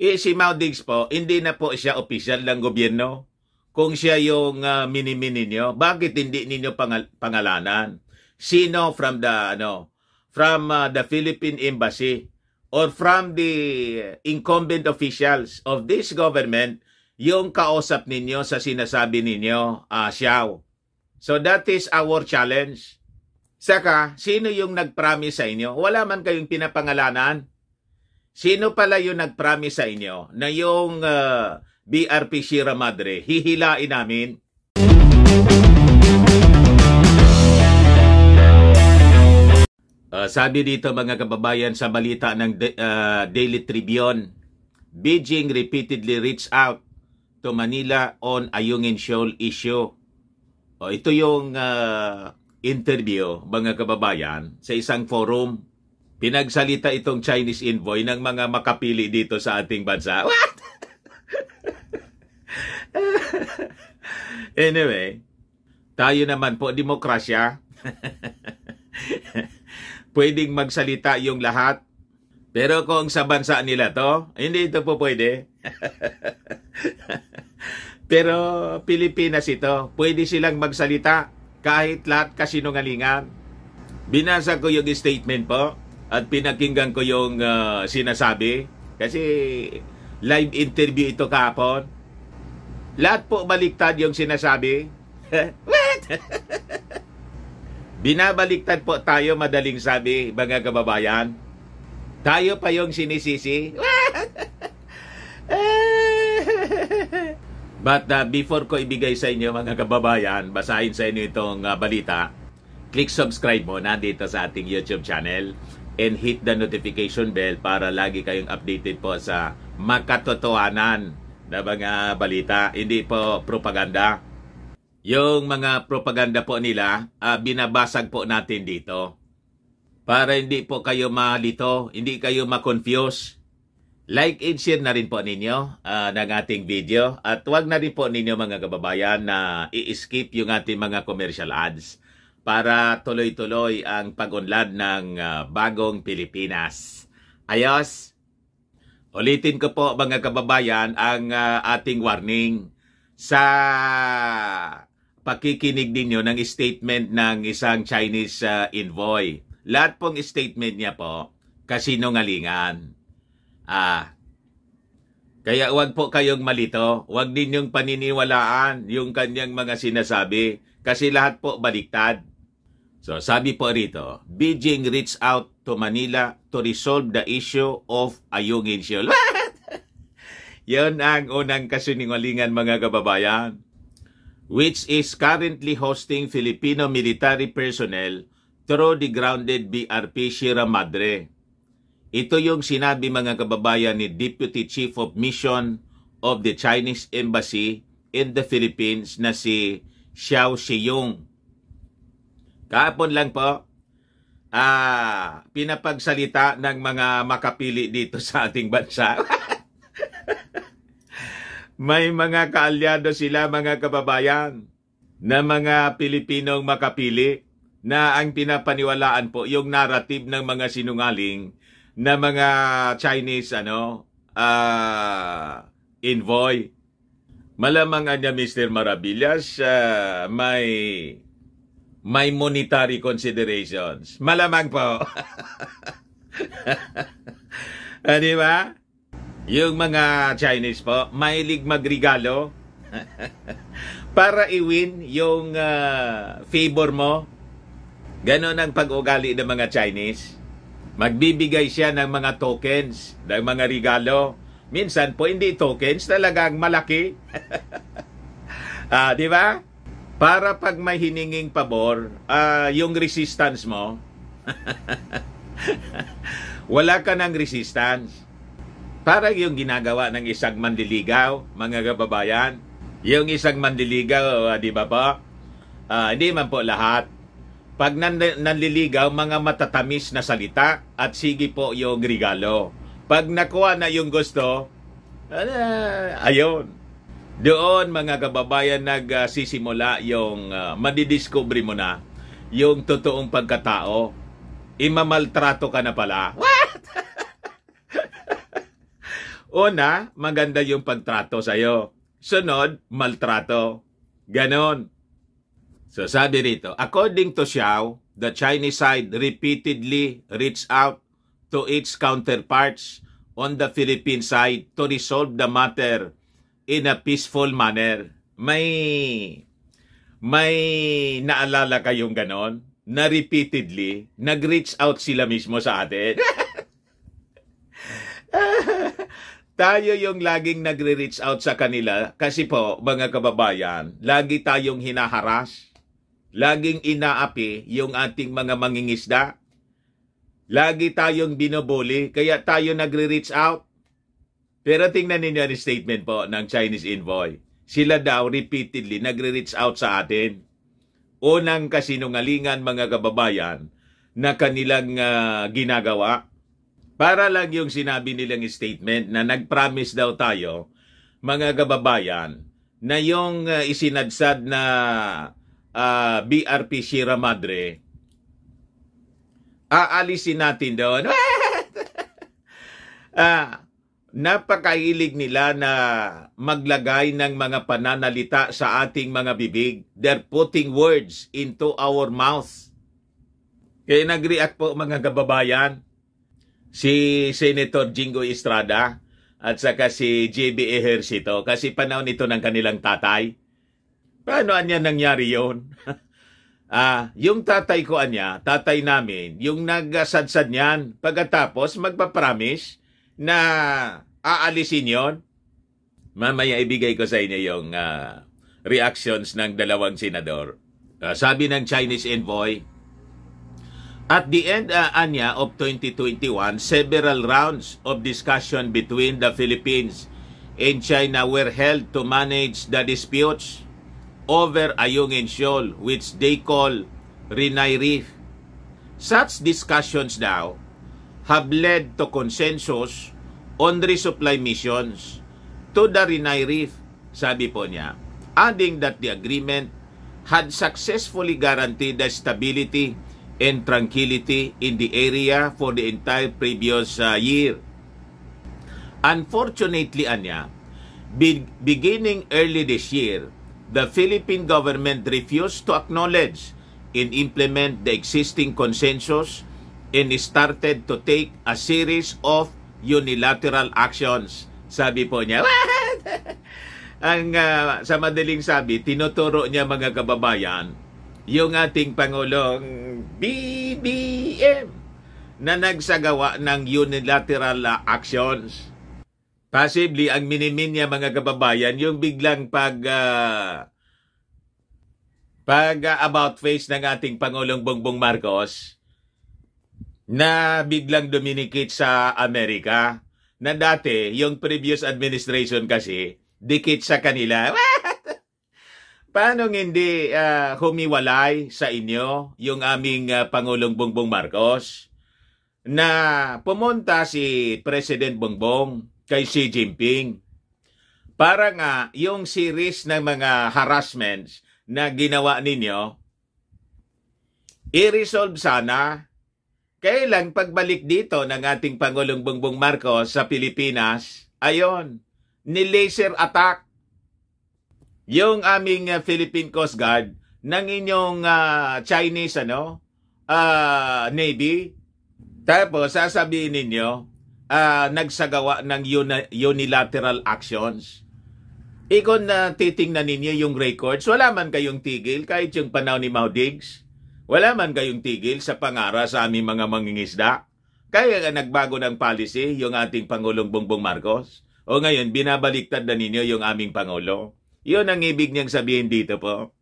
Si Mao Diggs po, hindi na po siya official ng gobyerno. Kung siya yung mini-mini ninyo, bakit hindi ninyo pangalanan? Sino from the Philippine Embassy or from the incumbent officials of this government yung kausap ninyo sa sinasabi ninyo, Xiao? So that is our challenge. Saka, sino yung nag-promise sa inyo? Wala man kayong pinapangalanan. Sino pala yung nag-promise sa inyo na yung BRP Sierra Madre hihilain namin? Sabi dito mga kababayan sa balita ng Daily Tribune, Beijing repeatedly reached out to Manila on Ayungin Shoal issue. Ito yung interview mga kababayan sa isang forum. Pinagsalita itong Chinese envoy ng mga makapili dito sa ating bansa. What? Anyway, tayo naman po, demokrasya. Pwedeng magsalita yung lahat. Pero kung sa bansa nila to, hindi ito po pwede. Pero Pilipinas ito, pwede silang magsalita kahit lahat kasinungalingan. Binasa ko yung statement po at pinakinggan ko yung sinasabi. Kasi live interview ito kahapon. Lahat po baliktad yung sinasabi. What? Binabaliktad po tayo, madaling sabi, mga kababayan. Tayo pa yung sinisisi. But before ko ibigay sa inyo, mga kababayan, basahin sa inyo itong balita, click subscribe muna dito sa ating YouTube channel and hit the notification bell para lagi kayong updated po sa makatotohanan na mga balita, hindi po propaganda. Yung mga propaganda po nila, binabasag po natin dito. Para hindi po kayo malito, hindi kayo ma-confuse. Like and share na rin po ninyo ng ating video. At huwag na rin po ninyo mga kababayan na i-skip yung ating mga commercial ads para tuloy-tuloy ang pag-unlad ng bagong Pilipinas. Ayos! Ulitin ko po mga kababayan ang ating warning sa pakikinig ninyo ng statement ng isang Chinese envoy. Lahat pong statement niya po, kasinungalingan. Kaya huwag po kayong malito, huwag ninyong paniniwalaan yung kanyang mga sinasabi kasi lahat po baliktad. So sabi po rito, Beijing reached out to Manila to resolve the issue of Ayungin Shoal. Yon ang unang kasinungalingan mga kababayan, which is currently hosting Filipino military personnel through the grounded BRP Sierra Madre. Ito yung sinabi mga kababayan ni Deputy Chief of Mission of the Chinese Embassy in the Philippines na si Xiao Shiyong. Kahapon lang po, pinapagsalita ng mga makapili dito sa ating bansa. May mga kaalyado sila mga kababayan na mga Pilipinong makapili na ang pinapaniwalaan po yung narrative ng mga sinungaling na mga Chinese envoy. Malamang anya Mr. Maravillas may monetary considerations. Malamang po. Di ba? Yung mga Chinese po, mahilig magregalo para i-win yung favor mo. Ganon ang pag-ugali ng mga Chinese. Magbibigay siya ng mga tokens, ng mga regalo. Minsan po, hindi tokens, talagang malaki. Di ba? Para pag may hininging pabor, yung resistance mo, wala ka ng resistance. Parang yung ginagawa ng isang manliligaw, mga kababayan. Yung isang manliligaw, di ba po? Hindi man po lahat. Pag nanliligaw, mga matatamis na salita at sige po yung regalo. Pag nakuha na yung gusto, ayun. Doon mga kababayan nagsisimula yung madidiscover mo na yung totoong pagkatao. Imamaltrato ka na pala. What? Una, maganda yung pagtrato sa'yo. Sunod, maltrato. Ganon. So sabi rito, according to Xiao, the Chinese side repeatedly reached out to its counterparts on the Philippine side to resolve the matter in a peaceful manner. May naalala kayong ganon? Na repeatedly, nag-reach out sila mismo sa atin. Tayo yung laging nagre-reach out sa kanila kasi po, mga kababayan, lagi tayong hinaharas. Laging inaapi yung ating mga mangingisda. Lagi tayong binubuli, kaya tayo nagre-reach out. Pero tingnan ninyo ang statement po ng Chinese envoy. Sila daw repeatedly nagre-reach out sa atin. Unang kasinungalingan, mga kababayan, na kanilang ginagawa. Para lang yung sinabi nilang statement na nag-promise daw tayo, mga kababayan, na yung isinadsad na BRP Sierra Madre, aalisin natin doon. Napakahilig nila na maglagay ng mga pananalita sa ating mga bibig. They're putting words into our mouth. Kaya nag-react po, mga kababayan, si Senator Jinggoy Estrada at saka si JB Ejercito kasi panahon ito ng kanilang tatay. Paano anya nangyari yun? Yung tatay ko anya, tatay namin, yung nagsadsad niyan, pagkatapos magpapromise na aalisin yon. Mamaya ibigay ko sa inyo yung reactions ng dalawang senador. Sabi ng Chinese envoy, at the end anya of 2021, several rounds of discussion between the Philippines and China were held to manage the disputes over Ayungin Shoal, which they call Renai Reef. Such discussions now have led to consensus on resupply missions to the Renai Reef, sabi po niya, adding that the agreement had successfully guaranteed the stability and tranquility in the area for the entire previous year. Unfortunately, anya, beginning early this year, the Philippine government refused to acknowledge and implement the existing consensus and started to take a series of unilateral actions. Sabi po niya, sa madaling sabi, tinuturo niya, mga kababayan, yung ating Pangulong BBM na nagsagawa ng unilateral actions. Possibly, ang minimin niya, mga kababayan, yung biglang about face ng ating Pangulong Bongbong Marcos na biglang duminikit sa Amerika, na dati, yung previous administration kasi, dikit sa kanila. Paano hindi humiwalay sa inyo yung aming Pangulong Bongbong Marcos na pumunta si President Bongbong kay Xi Jinping para nga yung series ng mga harassments na ginawa ninyo i-resolve sana. Kailang pagbalik dito ng ating Pangulong Bongbong Marcos sa Pilipinas, ayon, ni-laser attack yung aming Philippine Coast Guard ng inyong Chinese Navy. Tapos sasabihin ninyo, nagsagawa ng unilateral actions. Ikon na titingnan ninyo yung records, wala man kayong tigil kahit yung panahon ni Mau Diggs. Wala man kayong tigil sa pangara sa aming mga mangingisda. Kaya nagbago ng policy yung ating Pangulong Bongbong Marcos. O ngayon, binabaliktad na ninyo yung aming Pangulo. Yun ang ibig niyang sabihin dito po.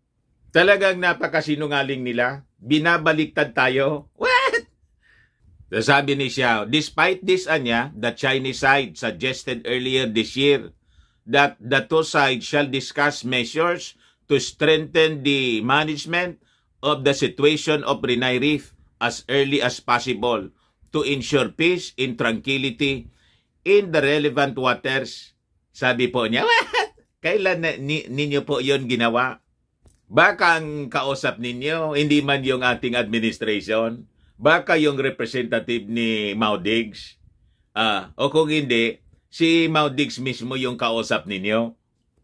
Talagang napakasinungaling nila. Binabaliktad tayo. What? Sabi ni Xiao, despite this, the Chinese side suggested earlier this year that the two sides shall discuss measures to strengthen the management of the situation of Renai Reef as early as possible to ensure peace and tranquility in the relevant waters. Sabi po niya, what? Kailan ninyo po yon ginawa? Baka ang kausap ninyo, hindi man yung ating administration, baka yung representative ni Mau Diggs. O kung hindi, si Mau Diggs mismo yung kausap ninyo.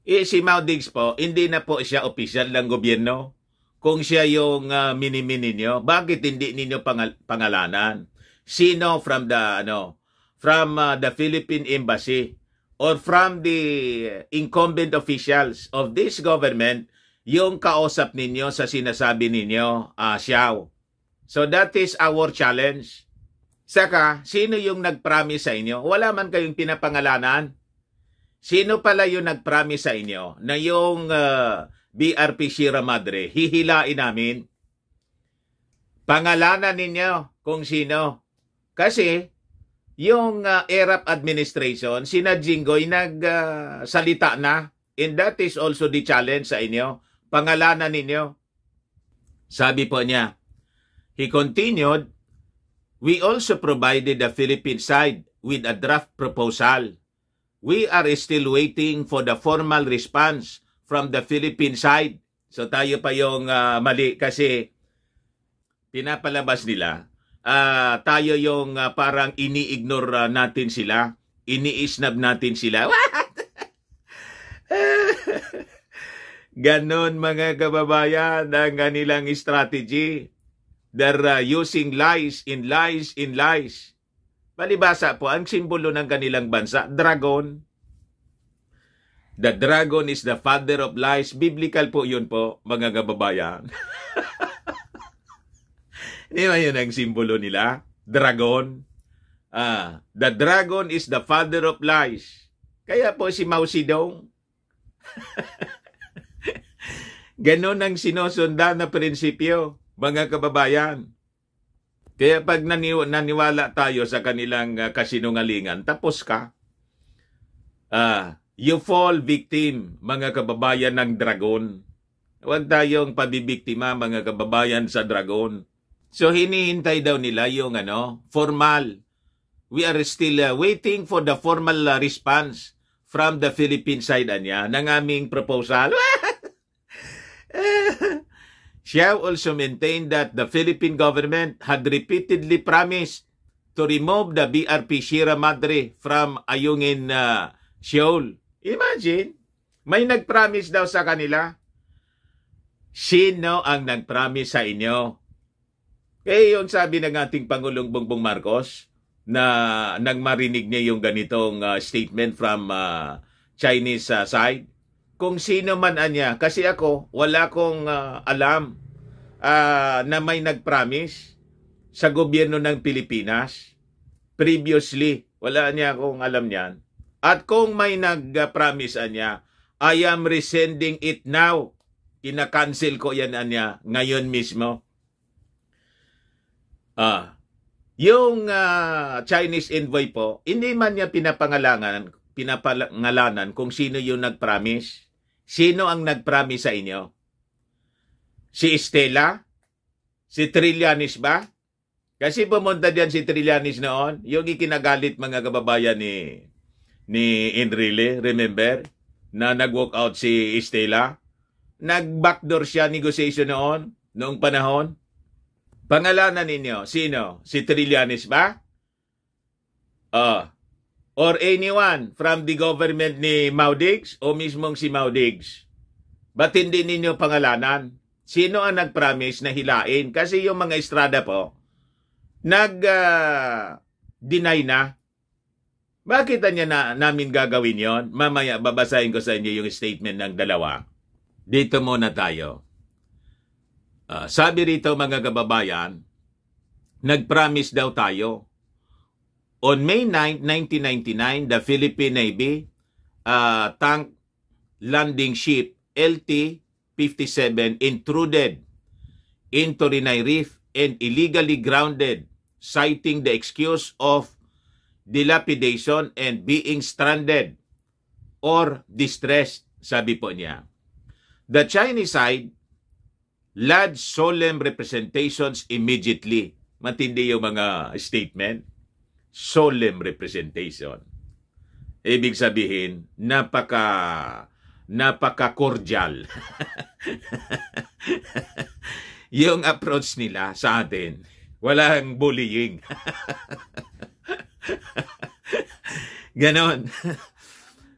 Si Mau Diggs po, hindi na po siya opisyal ng gobyerno. Kung siya yung mini-mini ninyo, bakit hindi ninyo pangalanan? Sino from the Philippine Embassy or from the incumbent officials of this government yung kausap ninyo sa sinasabi ninyo, Xiao. So that is our challenge. Saka, sino yung nag-promise sa inyo? Wala man kayong pinapangalanan. Sino pala yung nag-promise sa inyo na yung BRP Sierra Madre, hihilain namin? Pangalanan ninyo kung sino. Kasi, yung ERAP administration, sina Jinggoy nagsalita na. And that is also the challenge sa inyo. Pangalanan ninyo. Sabi po niya, he continued, we also provided the Philippine side with a draft proposal. We are still waiting for the formal response from the Philippine side. So tayo pa yung mali kasi pinapalabas nila. Tayo yung parang ini-ignore natin sila. Ini-snub natin sila. Ganon mga kababayan ang kanilang strategy. They're using lies in lies in lies. Palibasa po, ang simbolo ng kanilang bansa, dragon. The dragon is the father of lies. Biblical po yun po, mga kababayan. Hindi ba yun ang simbolo nila? Dragon. The dragon is the father of lies. Kaya po si Mao Zedong. Ganon ang sinusundan na prinsipyo, mga kababayan. Kaya pag naniwala tayo sa kanilang kasinungalingan, tapos ka. You fall victim, mga kababayan ng dragon. Huwag tayong pabibiktima, mga kababayan, sa dragon. So hinihintay daw nila yung formal. We are still waiting for the formal response from the Philippine side ng aming proposal. Xiao also maintained that the Philippine government had repeatedly promised to remove the BRP Sierra Madre from Ayungin Shoal. Imagine, may nag-promise daw sa kanila. Sino ang nag-promise sa inyo? Kaya yung sabi ng ating Pangulong Bongbong Marcos na nang marinig niya yung ganitong statement from Chinese side, kung sino man anya, kasi ako, wala kong alam na may nag-promise sa gobyerno ng Pilipinas. Previously, wala niya akong alam niyan. At kung may nag-promise anya, I am resending it now. Kinakancel ko yan anya ngayon mismo. Yung Chinese envoy po, hindi man niya pinapangalanan kung sino yung nag-promise. Sino ang nag-promise sa inyo? Si Estela? Si Trillanes ba? Kasi pumunta diyan si Trillanes noon, yung ikinagalit mga kababayan ni Enrile, remember? Na nag-walk out si Estela. Nag-backdoor siya negotiation noong panahon. Pangalanan ninyo, sino? Si Trillanes ba? Or anyone from the government ni Mau Diggs o mismong si Mau Diggs? Ba't hindi ninyo pangalanan? Sino ang nag-promise na hilain? Kasi yung mga estrada po, nag-deny na. Bakit niya namin gagawin yon? Mamaya babasahin ko sa inyo yung statement ng dalawa. Dito muna tayo. Sabi rito mga kababayan, nag-promise daw tayo. On May 9, 1999, the Philippine Navy tank landing ship LT-57 intruded into Rinay Reef and illegally grounded, citing the excuse of dilapidation and being stranded or distressed, sabi po niya. The Chinese side lodged solemn representations immediately. Matindi yung mga statement. Solemn representation. Ibig sabihin, napaka-cordial. Yung approach nila sa atin, walang bullying. Ganon.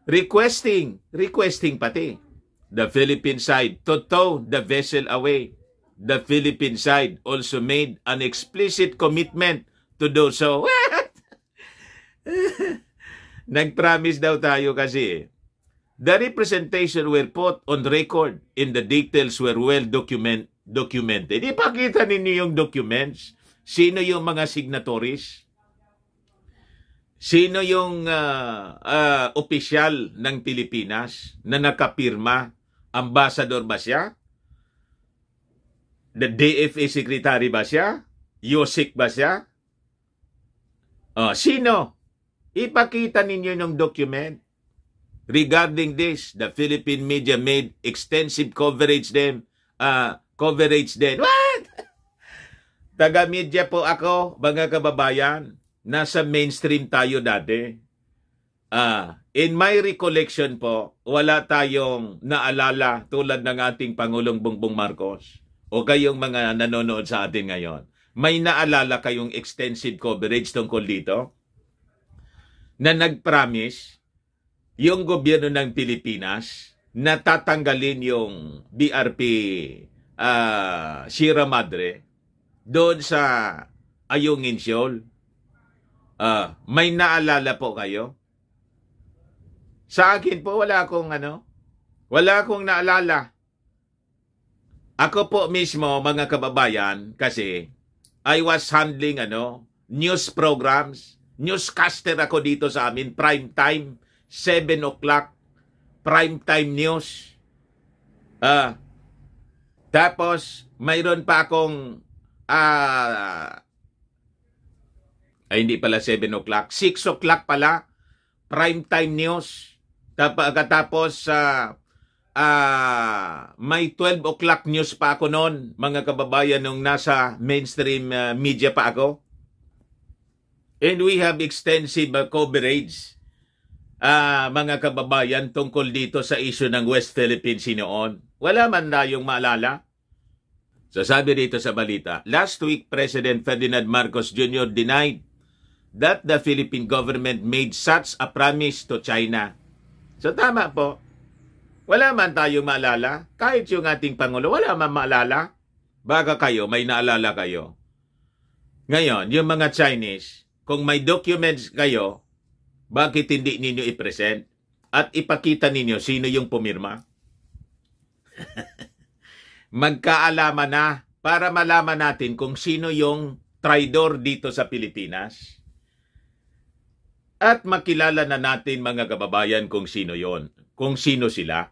Requesting pati the Philippine side to tow the vessel away. The Philippine side also made an explicit commitment to do so. What? Nag-promise daw tayo kasi. The representation were put on record and the details were well documented. Ipakita ninyo yung documents. Sino yung mga signatories? Sino yung opisyal ng Pilipinas na nakapirma? Ambassador ba siya? The DFA secretary ba siya? Yosik ba siya? Sino? Ipakita ninyo ng document. Regarding this, the Philippine media made extensive coverage then. What? Taga-media po ako, mga kababayan. Nasa mainstream tayo dati. In my recollection po, wala tayong naalala tulad ng ating Pangulong Bongbong Marcos o kayong mga nanonood sa atin ngayon. May naalala kayong extensive coverage tungkol dito? Na nag-promise yung gobyerno ng Pilipinas na tatanggalin yung BRP Sierra Madre doon sa Ayungin Shoal. May naalala po kayo? Sa akin po, wala akong naalala. Ako po mismo, mga kababayan, kasi I was handling news programs. Newscaster ako dito sa amin, prime time, 7 o'clock, prime time news. Tapos, mayroon pa akong hindi pala 7 o'clock. 6 o'clock pala. Primetime news. Tapos, may 12 o'clock news pa ako noon, mga kababayan, nung nasa mainstream media pa ako. And we have extensive coverage, mga kababayan, tungkol dito sa issue ng West Philippines noon. Wala man tayong maalala. So sabi dito sa balita, last week, President Ferdinand Marcos Jr. denied that the Philippine government made such a promise to China. So tama po. Wala man tayong maalala. Kahit yung ating Pangulo, wala man maalala. Baka kayo, may naalala kayo. Ngayon, yung mga Chinese, kung may documents kayo, bakit hindi ninyo i-present? At ipakita ninyo sino yung pumirma? Magkaalaman na para malaman natin kung sino yung traidor dito sa Pilipinas. At makilala na natin, mga kababayan, kung sino yon, kung sino sila.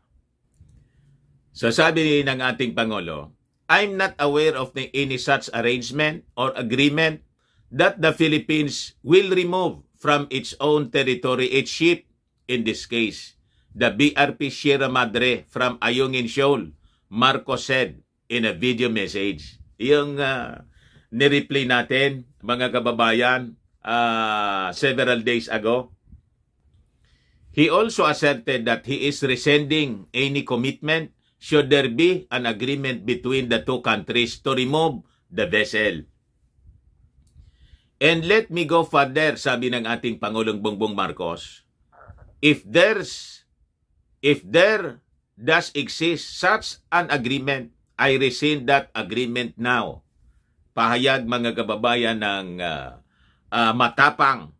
So sabi ng ating Pangulo, I'm not aware of any such arrangement or agreement that the Philippines will remove from its own territory its ship, in this case, the BRP Sierra Madre from Ayungin Shoal, Marcos said in a video message. Yung nireply natin, mga kababayan, several days ago. He also asserted that he is rescinding any commitment should there be an agreement between the two countries to remove the vessel. And let me go further, sabi ng ating Pangulong Bongbong Marcos, if there does exist such an agreement, I rescind that agreement now. Pahayag, mga kababayan, ng matapang.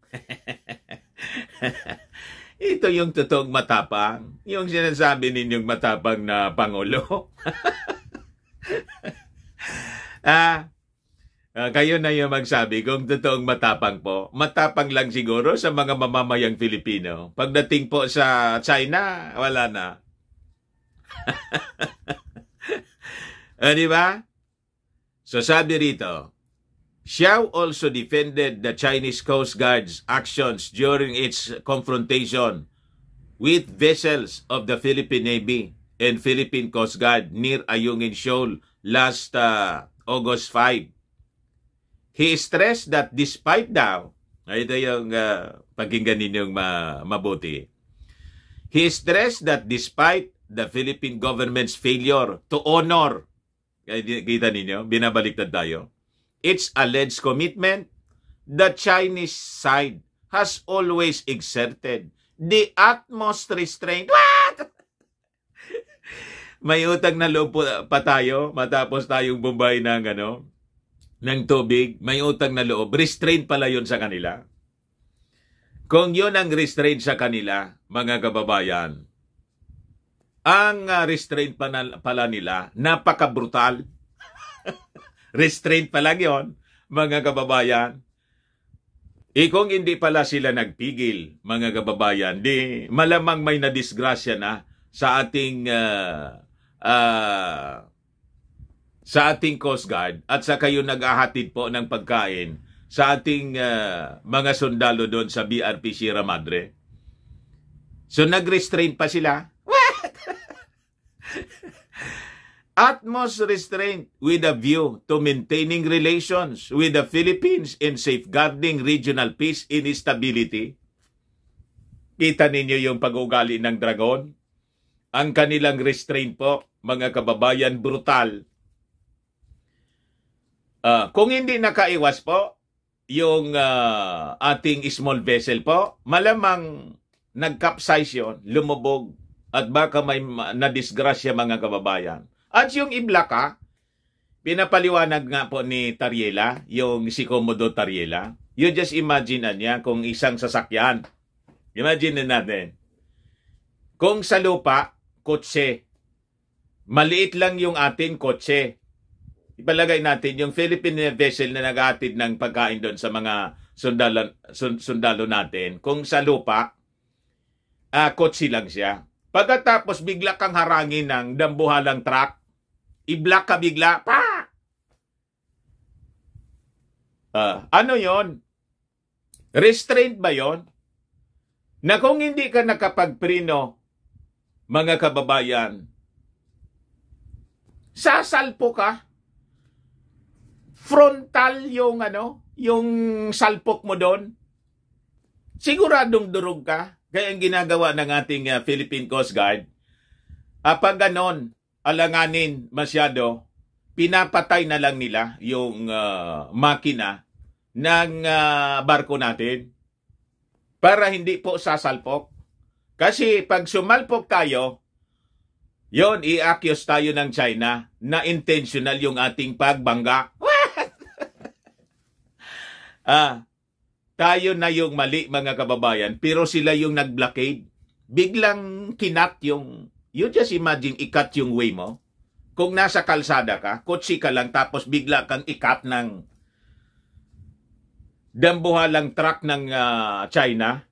Ito yung totoong matapang. Yung sinasabi ninyong matapang na Pangulo. Kayo na yung magsabi kung totoong matapang po. Matapang lang siguro sa mga mamamayang Filipino. Pagdating po sa China, wala na. Di ba? So sabi rito, Xiao also defended the Chinese Coast Guard's actions during its confrontation with vessels of the Philippine Navy and Philippine Coast Guard near Ayungin Shoal last August 5. He stressed that despite daw, ito yung pakinggan ninyong mabuti, he stressed that despite the Philippine government's failure to honor, kita ninyo, binabaliktad tayo, its alleged commitment, the Chinese side has always exerted the utmost restraint. What? May utang na loob pa tayo matapos tayong bumbay ng tubig. May utang na loob. Restraint pala yun sa kanila. Kung yun ang restraint sa kanila, mga kababayan, ang restraint pala nila, napaka-brutal. Restraint pa lang yun, mga kababayan. Kung hindi pala sila nagpigil, mga kababayan, di malamang may nadisgrasya na sa ating Coast Guard at sa kayo nag-ahatid po ng pagkain sa ating mga sundalo doon sa BRP Sierra Madre. So nag-restrain pa sila. What? Utmost restraint with a view to maintaining relations with the Philippines and safeguarding regional peace and stability. Kita ninyo yung pag-ugali ng dragon? Ang kanilang restraint po, mga kababayan, brutal. Kung hindi nakaiwas po, yung ating small vessel po, malamang nag-capsize yun, lumubog, at baka may nadisgrasya, mga kababayan. At yung Iblaka, pinapaliwanag nga po ni Tariela, yung si Commodore Tariela. You just imagine niya kung isang sasakyan. Imagine natin. Kung sa lupa, kotse. Maliit lang yung ating kotse. Ipalagay natin yung Philippine vessel na nag-aatid ng pagkain doon sa mga sundalo natin. Kung sa lupa, kotse lang siya. Pagkatapos bigla kang harangin ng dambuhalang truck, i-block ka bigla, pa! Ano yon? Restraint ba yon? Na kung hindi ka nakapagprino, mga kababayan, sasalpo ka. Frontal yung yung salpok mo doon. Siguradong durog ka. Kaya ang ginagawa ng ating Philippine Coast Guard, pag ganon, alanganin masyado, pinapatay na lang nila yung makina ng barko natin para hindi po sasalpok. Kasi pag sumalpok tayo, yon i-accuse tayo ng China na intentional yung ating pagbangga. Tayo na yung mali, mga kababayan, pero sila yung nag-blockade. Biglang kinat yung, you just imagine, ikat yung way mo. Kung nasa kalsada ka, kotse ka lang, tapos bigla kang ikat ng dambuhalang truck ng China.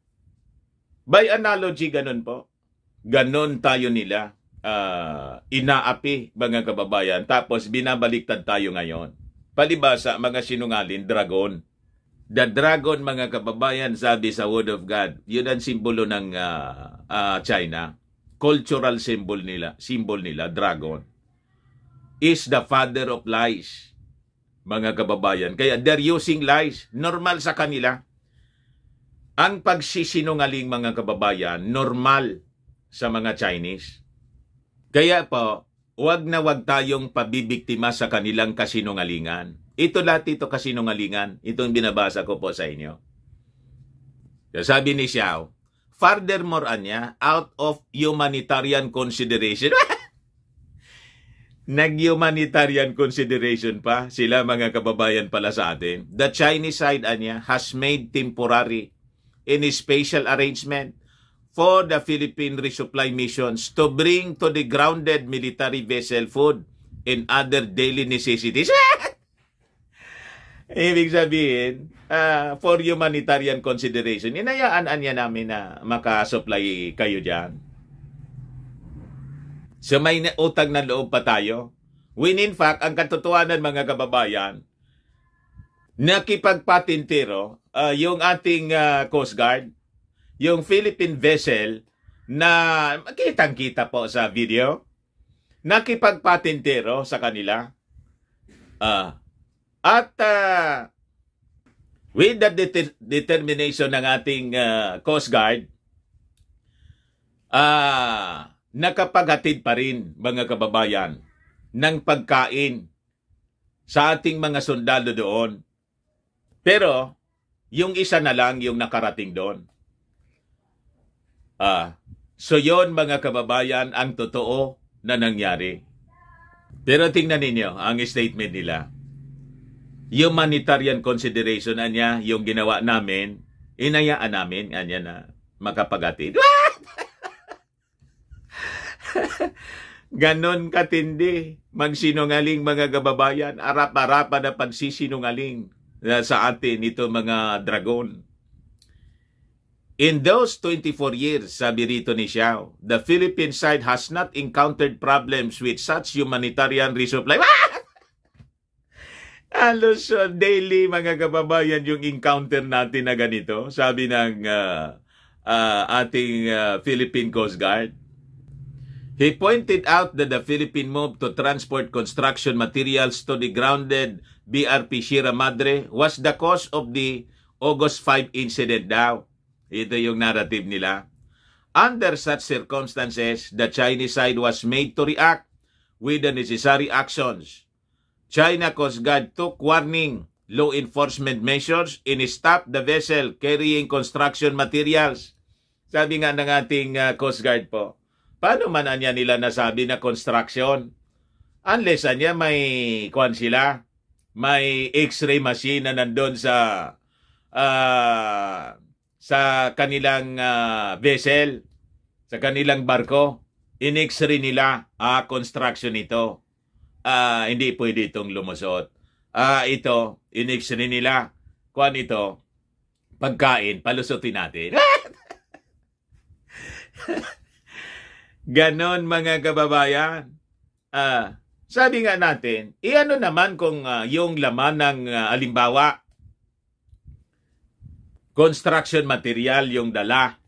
By analogy, ganun po. Ganon tayo nila inaapi, mga kababayan, tapos binabaliktad tayo ngayon. Palibasa, mga sinungalin, dragon. The dragon, mga kababayan, sabi sa Word of God, yun ang simbolo ng China. Cultural symbol nila, dragon, is the father of lies, mga kababayan. Kaya they're using lies. Normal sa kanila. Ang pagsisinungaling, mga kababayan, normal sa mga Chinese. Kaya po, wag na wag tayong pabibiktima sa kanilang kasinungalingan. Ito lahat ito kasinungalingan. Itong binabasa ko po sa inyo. Sabi ni Xiao, furthermore anya, out of humanitarian consideration. Nag-humanitarian consideration pa sila, mga kababayan, pala sa atin. The Chinese side anya has made temporary and special arrangement for the Philippine resupply missions to bring to the grounded military vessel food and other daily necessities. Ibig sabihin, for humanitarian consideration, inayaan niya namin na makasupply kayo dyan. So may utang na loob pa tayo. When in fact, ang katotohanan, mga kababayan, nakipagpatintero yung ating Coast Guard, yung Philippine vessel na kitang-kita po sa video, nakipagpatintero sa kanila. At with the determination ng ating Coast Guard, nakapaghatid pa rin, mga kababayan, ng pagkain sa ating mga sundalo doon. Pero, Yung isa na lang yung nakarating doon. So yon mga kababayan ang totoo na nangyari. Pero tingnan ninyo ang statement nila. Humanitarian consideration niya yung ginawa namin, inayaan namin anya na makapagatid. Ganon katindi magsinungaling mga kababayan, arap-arapan na pagsisinungaling sa atin ito mga dragon. In those 24 years, sabi rito ni Xiao, the Philippine side has not encountered problems with such humanitarian resupply. Halos daily mga kababayan yung encounter natin na ganito, sabi ng ating Philippine Coast Guard. He pointed out that the Philippine move to transport construction materials to the grounded BRP Sierra Madre was the cause of the August 5 incident daw. Ito yung narrative nila. Under such circumstances, the Chinese side was made to react with the necessary actions. China Coast Guard took warning law enforcement measures and stopped the vessel carrying construction materials. Sabi nga ng ating Coast Guard po, paano man anya nila nasabi na construction? Unless anya may kwan sila, may x-ray machine na nandun sa kanilang vessel, sa kanilang barko, in-x-ray nila, construction ito. Hindi pwede itong lumusot. Ito, in-x-ray nila, kuan ito, pagkain, palusutin natin. Ganon mga kababayan. Sabi nga natin, ano naman kung yung laman ng alimbawa, construction material yung dala.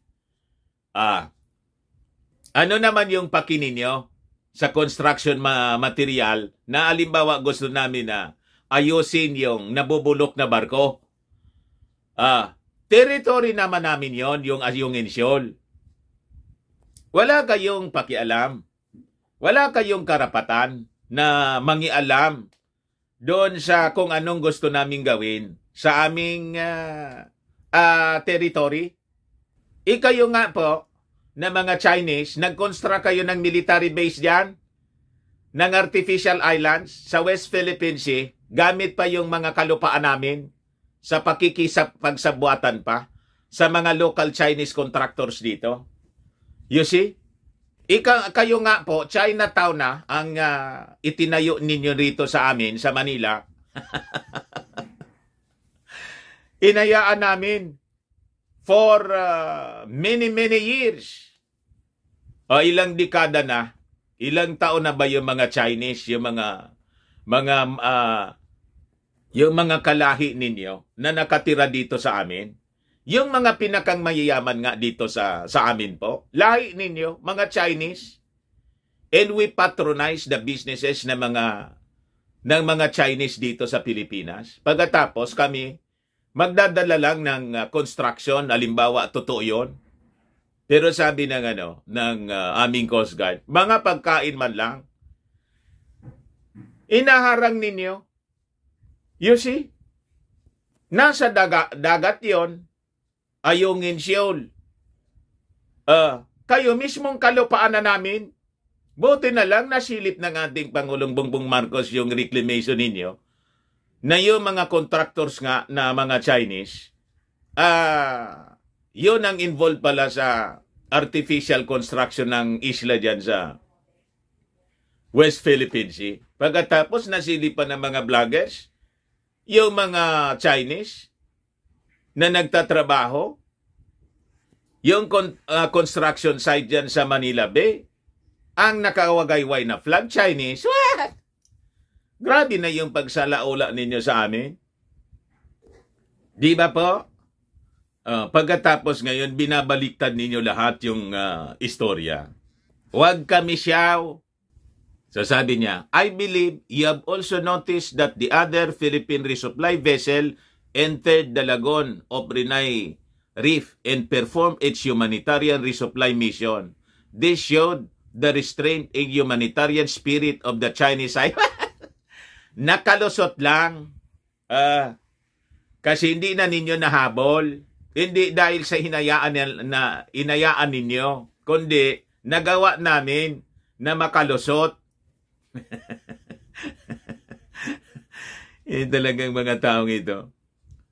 Ano naman yung paki ninyo sa construction material na alimbawa gusto namin na ayusin yung nabubulok na barko? Territory naman namin yon yung insyol. Wala kayong pakialam. Wala kayong karapatan na mangialam doon sa kung anong gusto naming gawin sa aming territory. Ikayo nga po na mga Chinese, nag-construct kayo ng military base dyan, ng artificial islands sa West Philippine Sea, gamit pa yung mga kalupaan namin sa pagsabuatan pa sa mga local Chinese contractors dito. You see? Kayo nga po, Chinatown na ang itinayo ninyo rito sa amin, sa Manila. Inayaan namin for many years. Ilang dekada na, ilang taon na ba yung mga Chinese, yung mga kalahi ninyo na nakatira dito sa amin? Yung mga pinakang mayayaman nga dito sa amin po, lahi ninyo, mga Chinese. And we patronize the businesses ng mga Chinese dito sa Pilipinas. Pagkatapos kami, magdadala lang ng construction, halimbawa, totoo yun. Pero sabi ng aming Coast Guard, mga pagkain man lang, inaharang ninyo. You see? Nasa dagat yon, ayungin siyol. Kayo mismong kalupaan na namin, buti na lang nasilip ng ating Pangulong Bongbong Marcos yung reclamation ninyo, na yung mga contractors nga na mga Chinese, yun ang involved pala sa artificial construction ng isla dyan sa West Philippine Sea. Pagkatapos nasilipan ng mga vloggers, yung mga Chinese na nagtatrabaho, yung construction site dyan sa Manila Bay, ang nakawagayway na flag Chinese. What? Grabe na yung pagsalaula ninyo sa amin. Di ba po? Pagkatapos ngayon, binabaliktad ninyo lahat yung istorya. Huwag kami Xiao. So sabi niya, I believe you have also noticed that the other Philippine resupply vessel entered the lagoon of Renai Reef and performed its humanitarian resupply mission. This showed the restraint and humanitarian spirit of the Chinese side. Nakalusot lang. Kasi hindi na ninyo nahabol. Hindi dahil sa inayaan ninyo, kundi nagawa namin na makalusot. Yan talagang mga taong ito.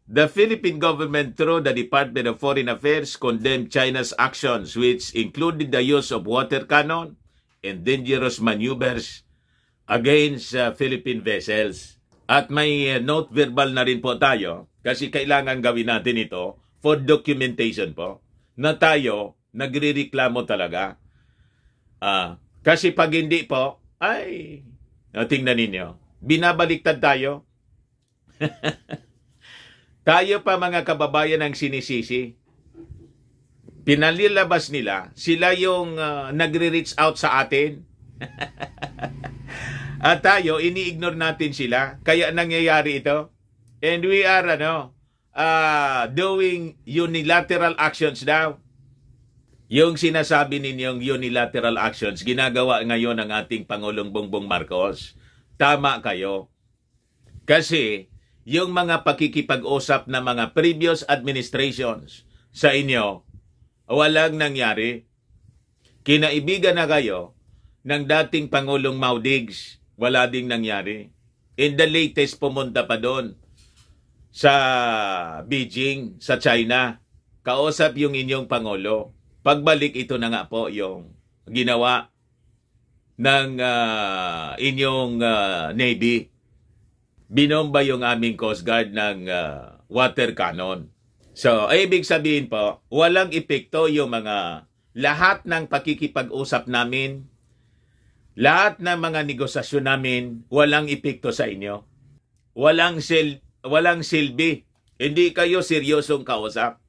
The Philippine government through the Department of Foreign Affairs condemned China's actions, which included the use of water cannon and dangerous maneuvers against Philippine vessels. At may note verbal na rin po tayo kasi kailangan gawin natin ito for documentation po na tayo nagrereklamo talaga. Kasi pag hindi po, ay, tingnan ninyo, binabaliktad tayo. Tayo pa mga kababayan ang sinisisi. Pinalilabas nila, sila yung nagre-reach out sa atin. At tayo, ini-ignore natin sila. Kaya nangyayari ito. And we are doing unilateral actions now. Yung sinasabi ninyong unilateral actions, ginagawa ngayon ng ating Pangulong Bongbong Marcos. Tama kayo. Kasi yung mga pakikipag-usap na mga previous administrations sa inyo, walang nangyari. Kinaibigan na kayo ng dating Pangulong Mau Diggs, wala ding nangyari. In the latest, pumunta pa doon sa Beijing, sa China. Kausap yung inyong Pangulo. Pagbalik, ito na nga po yung ginawa ng inyong Navy. Binomba yung aming Coast Guard ng water cannon. So, ibig sabihin po, walang epekto yung lahat ng pakikipag-usap namin, lahat ng mga negosasyon namin, walang epekto sa inyo. Walang silbi. Hindi kayo seryosong kausap.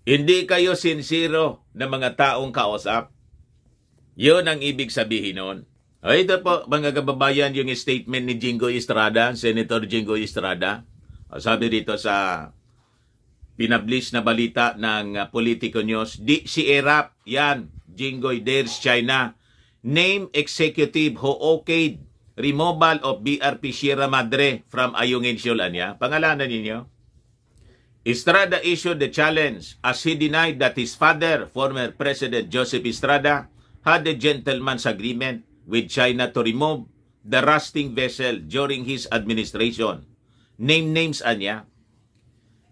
Hindi kayo sincero na mga taong kausap. Yun ang ibig sabihin nun. Ito po, mga kababayan, yung statement ni Jingoy Estrada, Senator Jingoy Estrada. Sabi dito sa pinablish na balita ng Politico News, si ERAP, yan, Jingoy dares China, name executive who okayed removal of BRP Sierra Madre from Ayungin Siolanya. Pangalanan ninyo. Estrada issued the challenge as he denied that his father, former President Joseph Estrada, had a gentleman's agreement with China to remove the rusting vessel during his administration. Name names anya.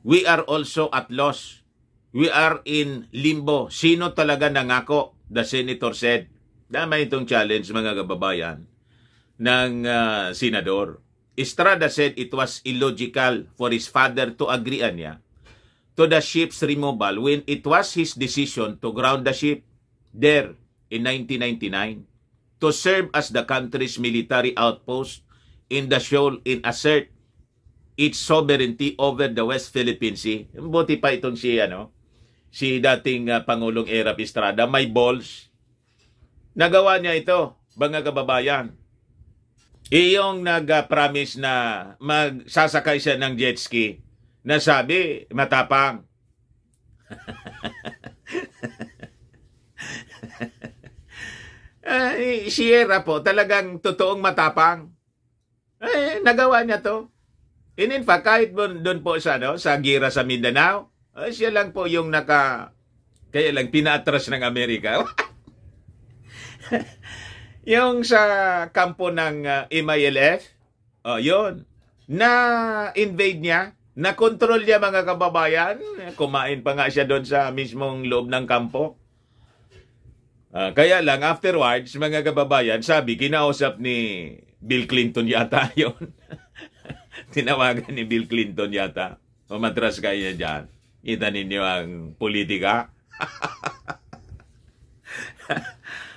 We are also at loss. We are in limbo. Sino talaga nangako? The senator said. Dama itong challenge, mga kababayan, ng senador. Estrada said it was illogical for his father to agree anya to the ship's removal when it was his decision to ground the ship there in 1999 to serve as the country's military outpost in the shoal and assert its sovereignty over the West Philippine Sea. Buti pa itong si dating Pangulong ERAP Estrada, may balls. Nagawa niya ito, mga kababayan. Iyong nag-promise na magsasakay siya ng jet ski, na sabi, matapang. Si ERA po, talagang totoong matapang. Nagawa niya to. And in fact, kahit doon po sa Gira sa Mindanao, siya lang po yung kaya lang pinaatras ng Amerika. Yung sa kampo ng MILF, yun, na-invade niya, na-control niya, mga kababayan. Kumain pa nga siya doon sa mismong loob ng kampo. Kaya lang, afterwards, mga kababayan, sabi, kinausap ni Bill Clinton yata yun. Tinawagan ni Bill Clinton yata. Umatras kayo dyan. Kita ninyo ang politika.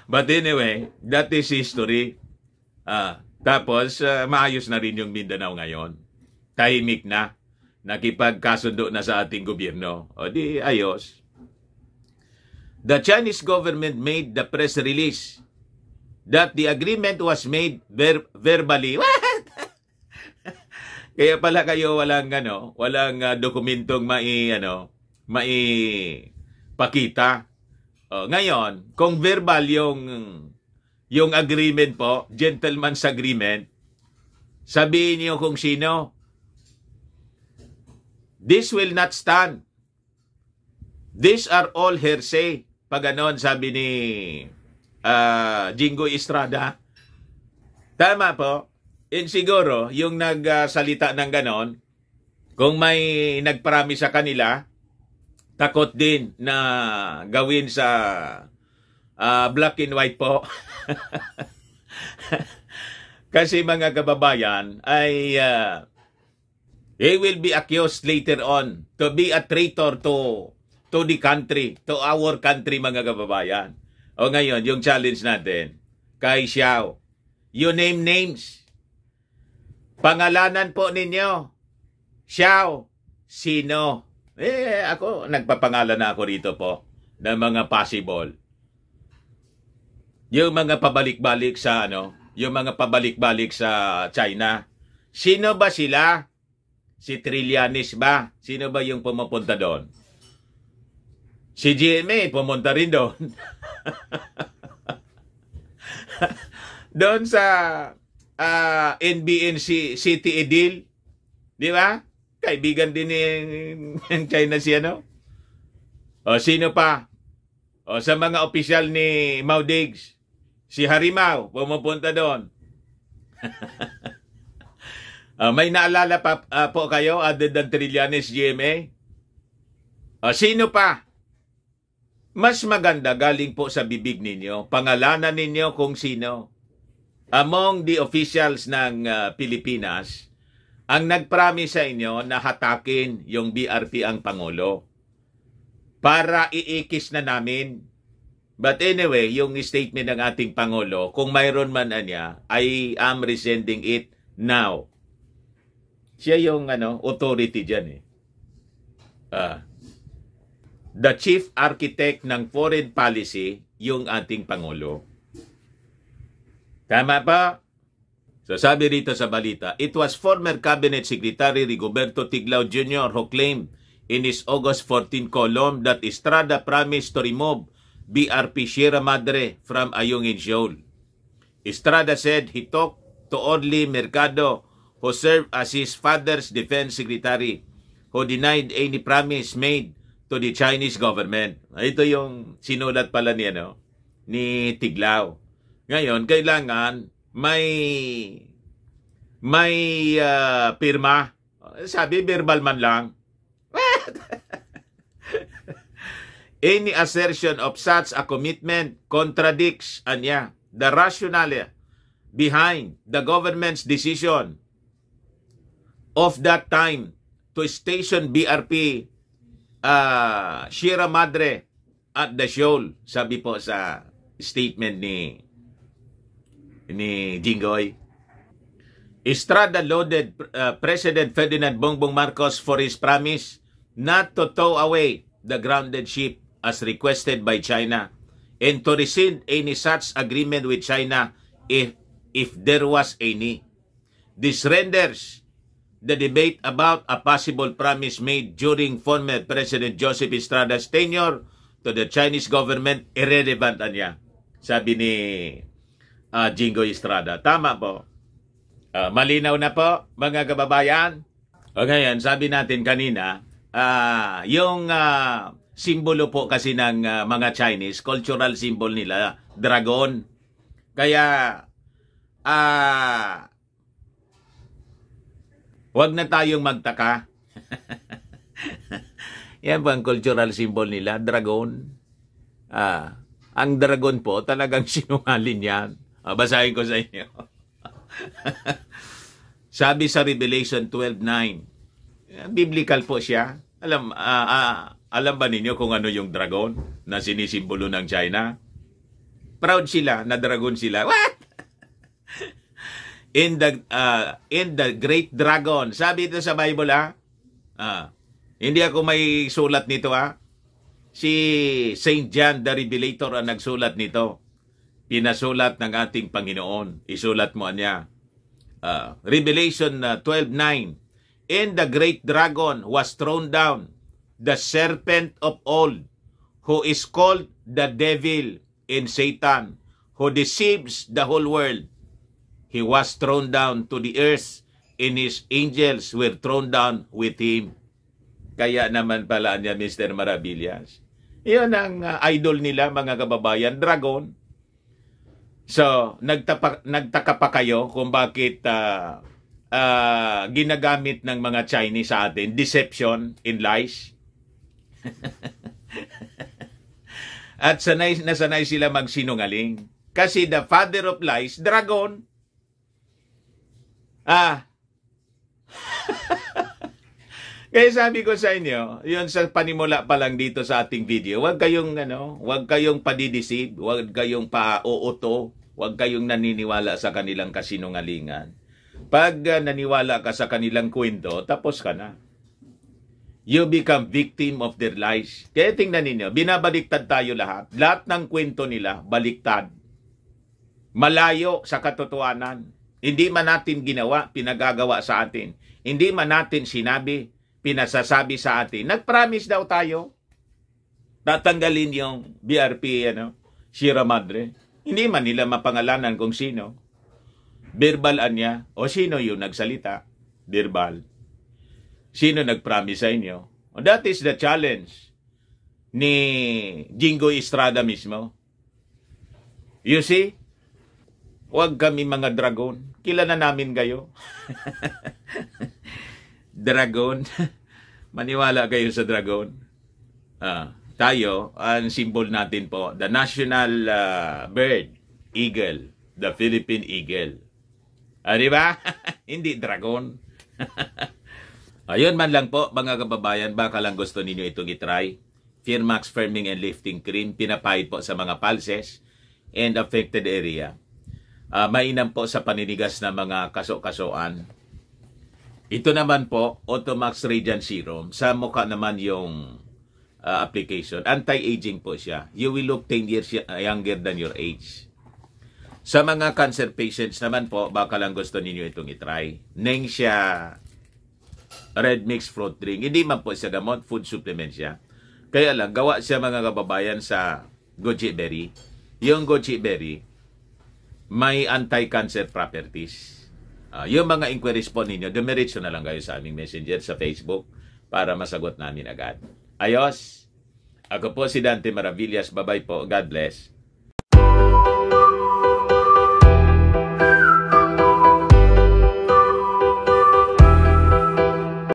But anyway, that is history. Tapos, maayos na rin yung Mindanao ngayon. Tahimik na. Nakipagkasundo na sa ating gobyerno. O di, ayos. The Chinese government made the press release that the agreement was made verbally. What? Kaya pala kayo walang dokumentong maipakita. Ngayon, kung verbal yung agreement po, gentleman's agreement, sabihin niyo kung sino. This will not stand. These are all hearsay. Pag ganon, sabi ni Jinggoy Estrada. Tama po. And siguro, yung nagsalita ng ganon, kung may nagpromise sa kanila, takot din na gawin sa black and white po. Kasi mga kababayan ay he will be accused later on to be a traitor to the country, to our country mga kababayan. O ngayon, yung challenge natin kay Xiao. You name names. Pangalanan po ninyo. Xiao, sino? Ako, nagpapangalan na ako rito po ng mga possible. Yung mga pabalik-balik sa yung mga pabalik-balik sa China. Sino ba sila? Si Trillanes ba? Sino ba yung pumupunta doon? Si GMA pumunta rin doon. Doon sa NBN City Edil. Di ba? Kaibigan din ng China si O sino pa? O sa mga opisyal ni Mao Diggs. Si Harimau, pumupunta doon. May naalala pa po kayo other than Trillanes GMA? Sino pa? Mas maganda galing po sa bibig ninyo. Pangalanan ninyo kung sino. Among the officials ng Pilipinas, ang nagpromise sa inyo na hatakin yung BRP ang Pangulo para iikis na namin. But anyway, yung statement ng ating Pangulo, kung mayroon man niya, I am resending it now. Siya yung authority dyan the chief architect ng foreign policy, yung ating Pangulo. Tama pa? So sabi rito sa balita, it was former Cabinet Secretary Rigoberto Tiglao Jr. who claimed in his August 14 column that Estrada promised to remove BRP Sierra Madre from Ayungin Shoal. Estrada said he talked to Orly Mercado, who served as his father's defense secretary, who denied any promise made to the Chinese government. Ito yung sinulat pala ni Tiglao. Ngayon, kailangan may pirma. Sabi, verbal man lang. Any assertion of such a commitment contradicts the rationale behind the government's decision of that time to station BRP Sierra Madre at the Shoal. Sabi po sa statement ni Jinggoy. Estrada lauded President Ferdinand Bongbong Marcos for his promise not to tow away the grounded ship as requested by China and to rescind any such agreement with China if there was any. This renders the debate about a possible promise made during former President Joseph Estrada's tenure to the Chinese government irrelevant sabi ni Jinggoy Estrada. Tama po. Malinaw na po, mga kababayan. O ngayon, sabi natin kanina, yung simbolo po kasi ng mga Chinese, cultural symbol nila, dragon. Kaya, wag na tayong magtaka. Yan po ang cultural symbol nila, dragon. Ang dragon po, talagang sinungaling yan. Basahin ko sa inyo. Sabi sa Revelation 12:9, biblical po siya. Alam ba ninyo kung ano yung dragon na sinisimbolo ng China? Proud sila na dragon sila. What? In the great dragon. Sabi ito sa Bible hindi ako may sulat nito Si Saint John the Revelator ang nagsulat nito. Pinasulat ng ating Panginoon. Isulat mo niya. Revelation 12:9. And the great dragon was thrown down, the serpent of old, who is called the devil and Satan, who deceives the whole world. He was thrown down to the earth, and his angels were thrown down with him. Kaya naman pala niya Mr. Maravillas. Iyon ang idol nila, mga kababayan, dragon. So, nagtaka pa kayo kung bakit ginagamit ng mga Chinese sa atin, deception and lies. At sanay sila magsinungaling. Kasi the father of lies, dragon. Kaya sabi ko sa inyo, yun sa panimula pa lang dito sa ating video, huwag kayong padidisib, huwag kayong pauuto, huwag kayong naniniwala sa kanilang kasinungalingan. Pag naniwala ka sa kanilang kwento, tapos ka na. You become victim of their lies. Kaya tingnan ninyo, binabaliktad tayo lahat. Lahat ng kwento nila, baliktad. Malayo sa katotohanan. Hindi man natin ginawa, pinagagawa sa atin. Hindi man natin sinabi, pinasasabi sa atin. Nag-promise daw tayo. Tatanggalin yung BRP, Sierra Madre. Hindi man nila mapangalanan kung sino. Verbal niya. O sino yung nagsalita? Verbal. Sino nag-promise sa inyo? That is the challenge ni Jingo Estrada mismo. You see? Huwag kami mga dragon. Kilala namin kayo. Dragon. Maniwala kayo sa dragon. Tayo, ang symbol natin po, the national bird, eagle, the Philippine eagle. Di ba? Hindi dragon. Ayun man lang po, mga kababayan, baka lang gusto ninyo itong itry. Firmax Firming and Lifting Cream, pinapahid po sa mga pulses and affected area. Mainam po sa paninigas na mga kaso-kasoan. Ito naman po, Automax Radiant Serum. Sa mukha naman yung application. Anti-aging po siya. You will look 10 years younger than your age. Sa mga cancer patients naman po, baka lang gusto ninyo itong itry. Nengxia Red Mix Fruit Drink. Hindi man po siya gamot, food supplement siya. Kaya lang, gawa siya mga kababayan sa goji berry. Yung goji berry, may anti-cancer properties. Yung mga inquiries po ninyo, dumiretso na lang kayo sa aming messenger sa Facebook para masagot namin agad. Ayos! Ako po si Dante Maravillas. Bye-bye po. God bless.